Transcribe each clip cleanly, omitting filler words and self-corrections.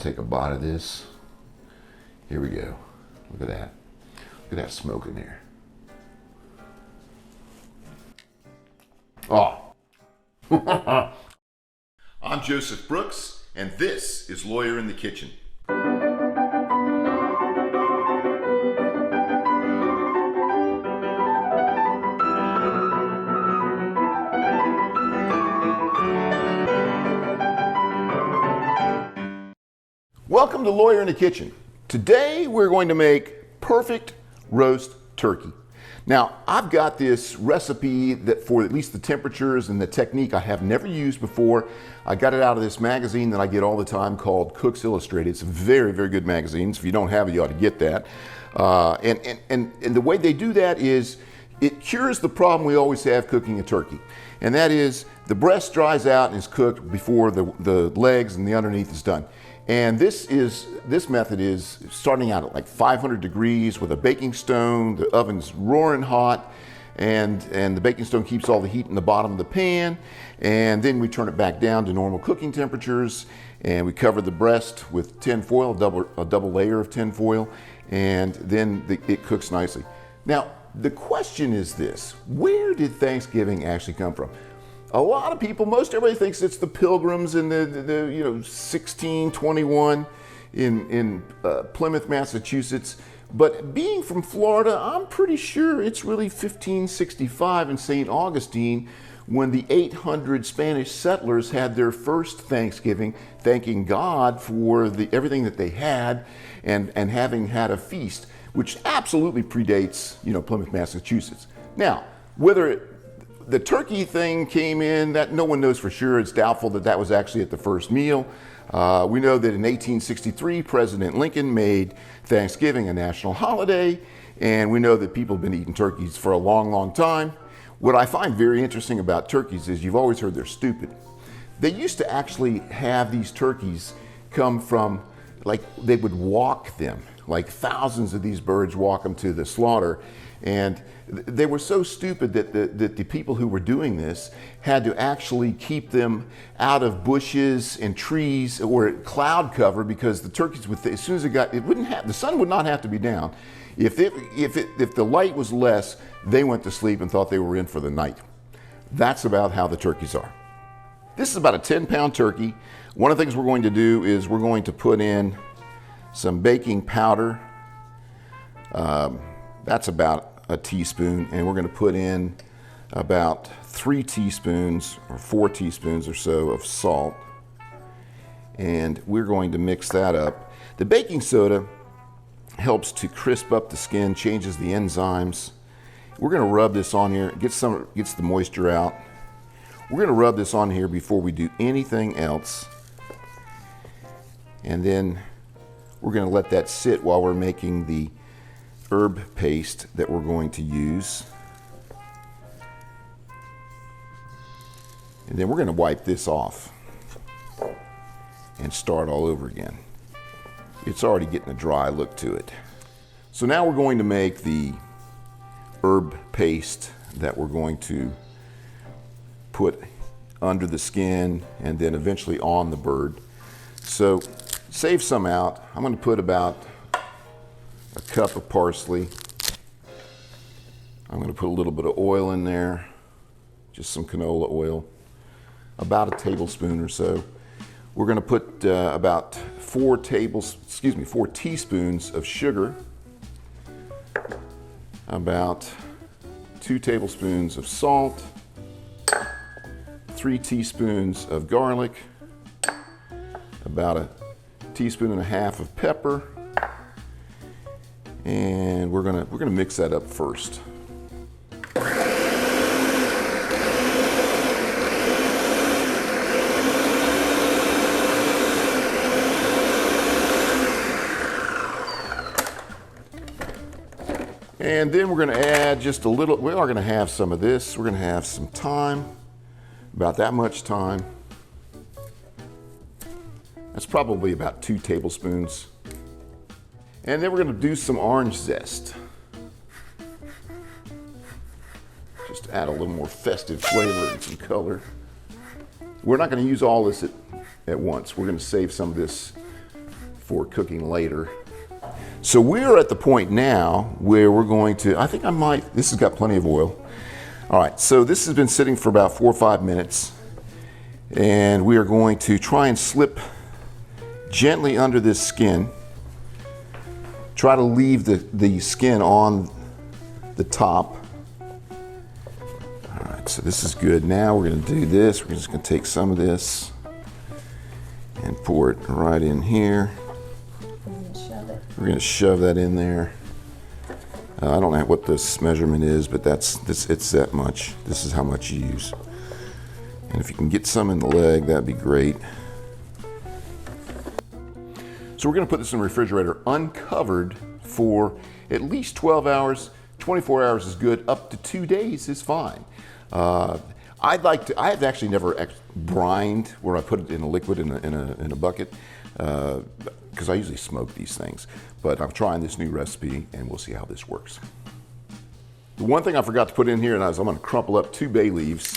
to take a bite of this. Here we go. Look at that. Look at that smoke in there. Oh. I'm Joseph Brooks, and this is Lawyer in the Kitchen. Welcome to Lawyer in the Kitchen. Today we're going to make perfect roast turkey. Now, I've got this recipe that for at least the temperatures and the technique I have never used before. I got it out of this magazine that I get all the time called Cooks Illustrated. It's a very, very good magazine. So if you don't have it, you ought to get that. And the way they do that is it cures the problem we always have cooking a turkey. And that is the breast dries out and is cooked before the legs and the underneath is done. And this method is starting out at like 500 degrees with a baking stone. The oven's roaring hot, and the baking stone keeps all the heat in the bottom of the pan. And then we turn it back down to normal cooking temperatures, and we cover the breast with tin foil, a double layer of tin foil, and then it cooks nicely. Now, the question is this: where did Thanksgiving actually come from? A lot of people, most everybody thinks it's the Pilgrims in the 1621 in Plymouth, Massachusetts. But being from Florida, I'm pretty sure it's really 1565 in St. Augustine when the 800 Spanish settlers had their first Thanksgiving, thanking God for everything that they had and having had a feast, which absolutely predates, Plymouth, Massachusetts. Now, whether the turkey thing came in, that no one knows for sure. It's doubtful that was actually at the first meal. We know that in 1863, President Lincoln made Thanksgiving a national holiday, and we know that people have been eating turkeys for a long, long time. What I find very interesting about turkeys is you've always heard they're stupid. They used to actually have these turkeys come from, like they would walk them, like thousands of these birds walk them to the slaughter. And they were so stupid that the people who were doing this had to actually keep them out of bushes and trees or cloud cover, because the turkeys as soon as the sun would not have to be down. If the light was less, they went to sleep and thought they were in for the night. That's about how the turkeys are. This is about a 10-pound turkey. One of the things we're going to do is we're going to put in some baking powder. That's about a teaspoon, and we're going to put in about 3 teaspoons or 4 teaspoons or so of salt, and we're going to mix that up. The baking soda helps to crisp up the skin, changes the enzymes. We're going to rub this on here, gets the moisture out. We're going to rub this on here before we do anything else, and then we're going to let that sit while we're making the herb paste that we're going to use. And then we're going to wipe this off and start all over again. It's already getting a dry look to it. So now we're going to make the herb paste that we're going to put under the skin and then eventually on the bird. So save some out. I'm going to put about a cup of parsley. I'm going to put a little bit of oil in there, just some canola oil, about a tablespoon or so. We're going to put about 4 teaspoons of sugar, about 2 tablespoons of salt, 3 teaspoons of garlic, about a teaspoon and a half of pepper, and we're gonna mix that up first. And then we're going to add just a little. We are going to have some of this. We're going to have some thyme, about that much thyme. That's probably about 2 tablespoons. And then we're going to do some orange zest. Just to add a little more festive flavor and some color. We're not going to use all this at once. We're going to save some of this for cooking later. So we're at the point now where we're going to, I think I might, this has got plenty of oil. All right, so this has been sitting for about 4 or 5 minutes, and we are going to try and slip gently under this skin. Try to leave the skin on the top. All right, so this is good. Now we're going to do this. We're just going to take some of this and pour it right in here. We're going to shove that in there. I don't know what this measurement is, but it's that much. This is how much you use. And if you can get some in the leg, that'd be great. So we're going to put this in the refrigerator uncovered for at least 12 hours. 24 hours is good. Up to 2 days is fine. I have actually never brined where I put it in a liquid in a bucket because I usually smoke these things. But I'm trying this new recipe and we'll see how this works. The one thing I forgot to put in here, and I'm going to crumple up 2 bay leaves,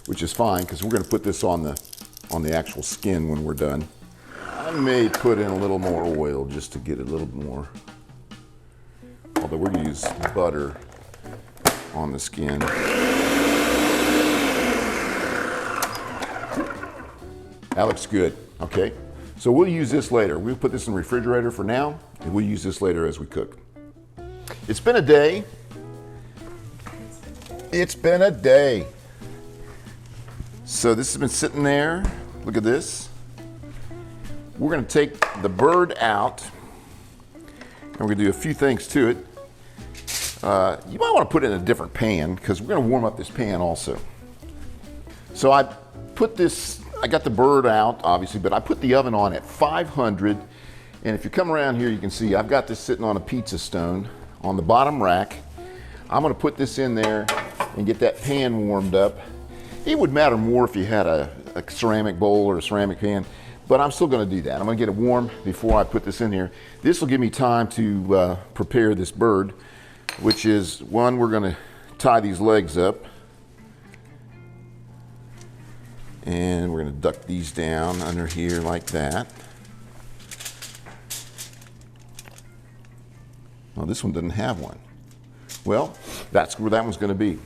which is fine because we're going to put this on the actual skin when we're done. I may put in a little more oil just to get a little more, although we're going to use butter on the skin. That looks good, okay? So we'll use this later. We'll put this in the refrigerator for now, and we'll use this later as we cook. It's been a day. It's been a day. So this has been sitting there. Look at this. We're gonna take the bird out, and we're gonna do a few things to it. You might wanna put it in a different pan, because we're gonna warm up this pan also. So I got the bird out, obviously, but I put the oven on at 500. And if you come around here, you can see I've got this sitting on a pizza stone on the bottom rack. I'm gonna put this in there and get that pan warmed up. It would matter more if you had a ceramic bowl or a ceramic pan, but I'm still gonna do that. I'm gonna get it warm before I put this in here. This will give me time to prepare this bird, which is, one, we're gonna tie these legs up. And we're going to duck these down under here like that. Well, this one doesn't have one. Well, that's where that one's going to be.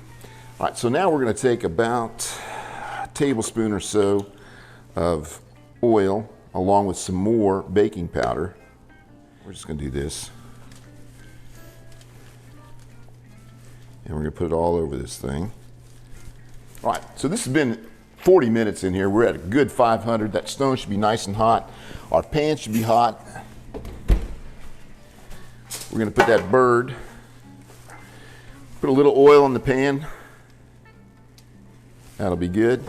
All right, so now we're going to take about a tablespoon or so of oil along with some more baking powder. We're just going to do this. And we're going to put it all over this thing. All right, so this has been 40 minutes in here. We're at a good 500. That stone should be nice and hot. Our pan should be hot. We're going to put that bird, put a little oil in the pan. That'll be good.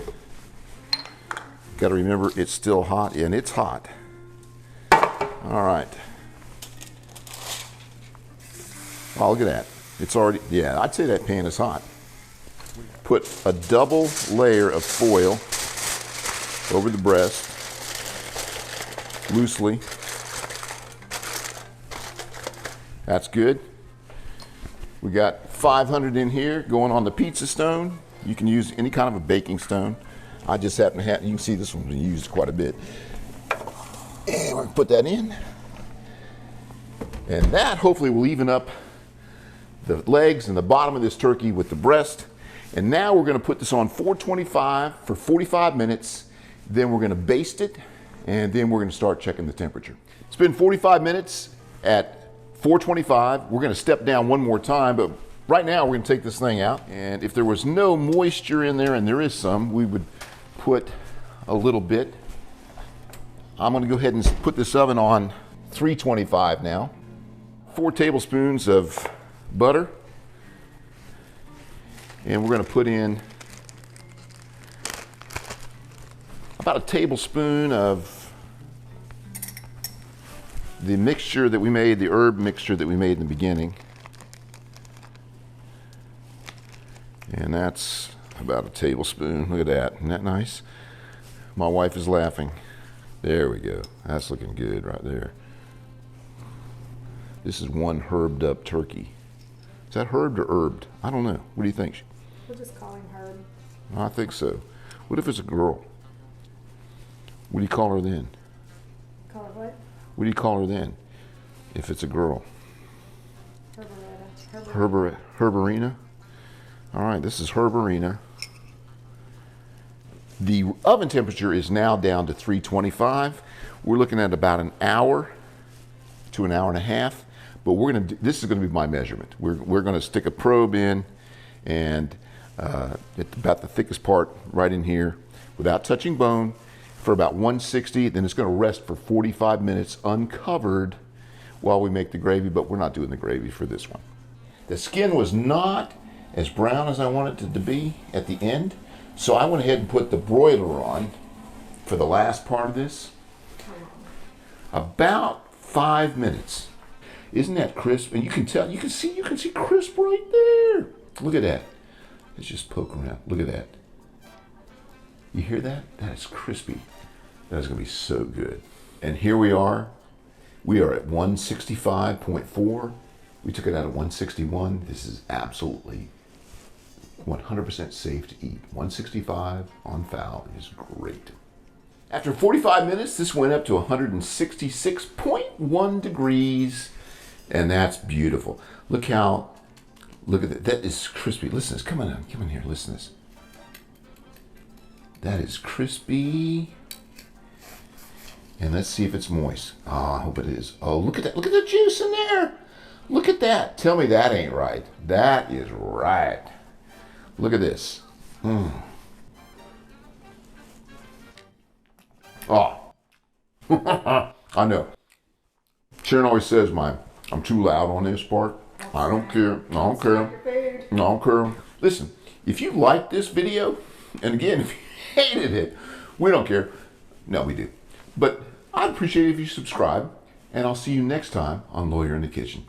Got to remember it's still hot, and it's hot. All right. Oh, look at that. It's already, yeah, I'd say that pan is hot. Put a double layer of foil over the breast, loosely. That's good. We got 500 in here going on the pizza stone. You can use any kind of a baking stone. I just happen to have, you can see this one's been used quite a bit. And we're gonna put that in. And that hopefully will even up the legs and the bottom of this turkey with the breast. And now we're gonna put this on 425 for 45 minutes. Then we're gonna baste it, and then we're gonna start checking the temperature. It's been 45 minutes at 425. We're gonna step down one more time, but right now we're gonna take this thing out. And if there was no moisture in there, and there is some, we would put a little bit. I'm gonna go ahead and put this oven on 325 now. 4 tablespoons of butter. And we're going to put in about a tablespoon of the mixture that we made, the herb mixture that we made in the beginning. And that's about a tablespoon. Look at that. Isn't that nice? My wife is laughing. There we go. That's looking good right there. This is one herbed up turkey. Is that herbed or herbed? I don't know. What do you think? We'll just call him Herb. I think so. What if it's a girl? What do you call her then? Call her what? What do you call her then? If it's a girl. Herberina. All right, this is Herberina. The oven temperature is now down to 325. We're looking at about an hour to an hour and a half, but this is gonna be my measurement. We're gonna stick a probe in and at about the thickest part right in here without touching bone for about 160. Then it's gonna rest for 45 minutes uncovered while we make the gravy, but we're not doing the gravy for this one. The skin was not as brown as I wanted it to be at the end, so I went ahead and put the broiler on for the last part of this. About 5 minutes. Isn't that crisp? And you can tell, you can see crisp right there. Look at that. Let's just poke around. Look at that. You hear that? That is crispy. That is gonna be so good. And here we are. We are at 165.4. We took it out at 161. This is absolutely 100% safe to eat. 165 on foul is great. After 45 minutes, this went up to 166.1 degrees, and that's beautiful. Look at that. That is crispy. Listen to this. Come on here. Listen to this. That is crispy. And let's see if it's moist. Oh, I hope it is. Oh, look at that. Look at the juice in there. Look at that. Tell me that ain't right. That is right. Look at this. Oh. I know. Sharon always says I'm too loud on this part. I don't care. I don't care. I don't care. Listen, if you like this video, and again, if you hated it, we don't care. No, we do. But I'd appreciate it if you subscribe, and I'll see you next time on Lawyer in the Kitchen.